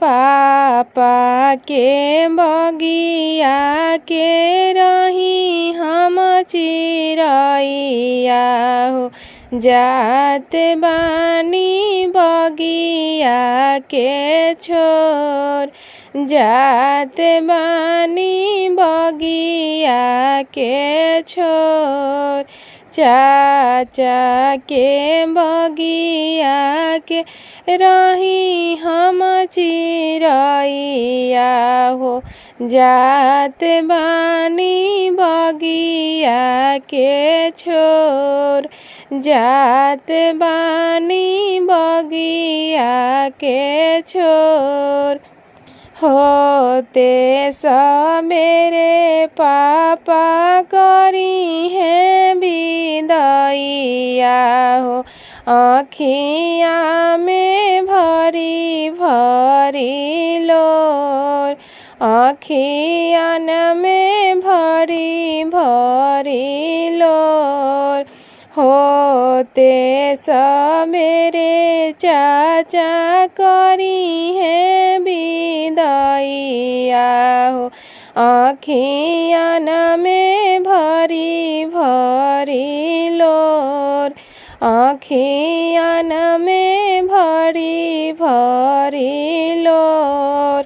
पापा के बगिया के रही हम चिरैया हो, जात बानी बगिया के छोर, जात बानी बगिया के छोर। चाचा के बगिया के रही हम चिरैया हो, जात बानी बगिया के छोर, जात बानी बगिया के छोर। होते सबेरे पापा करी है विदैया हो, आँखिया में भरी भरी लोर, आँखियन में भरी भरी लोर। होते सबेरे चाचा करी है विदैया हो, आँखियन में भरी भरी लोर, आँखियन में भरी भरी लोर।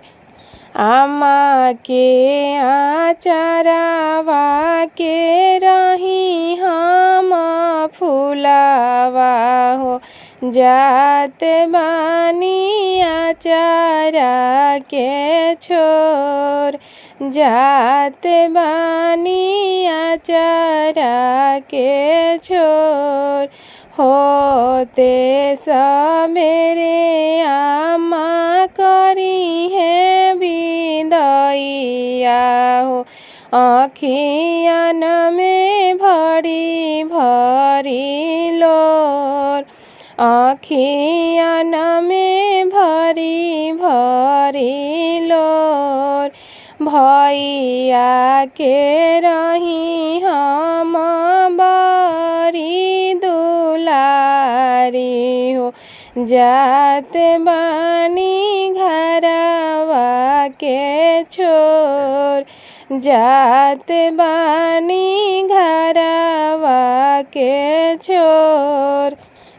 आमा के आचरवा के रही हम फुलावा हो, जात बानी आचरा के छोर, जात बानी आचरा के छोर। होते सबेरे आमा करी है विदैया हो, आँखियन में भरी भरी लोर, आँखियन में भरी भरी लोर। भैया के रही हम बड़ी दुलारी हो, जात बानी घरवा के छोर, जात बानी घरवा के छोर।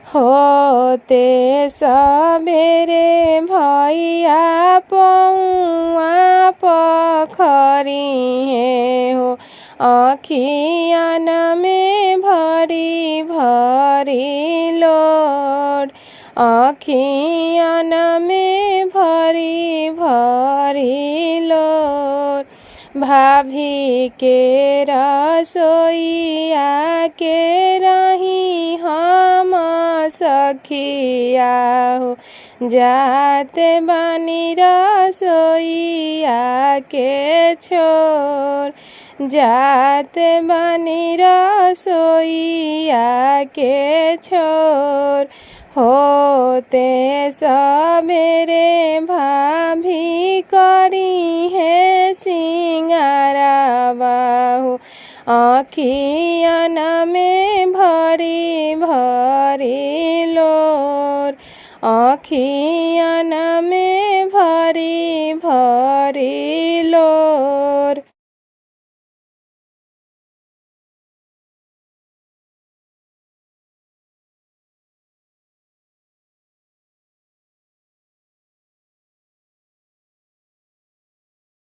होते सबेरे भैया पौआ पखरी है हो, आँखियन में भरी भरी लोर, आँखियन में भरी भरी लोर। भाभी के रसोइया के रही हम सखिया हो, जात बानी रसोइया के छोर, जात बानी रसोइया के छोर। होते सबेरे भाभी करी है सिंगारवा हो, आँखियन में भरी भरी लोर, आँखियन में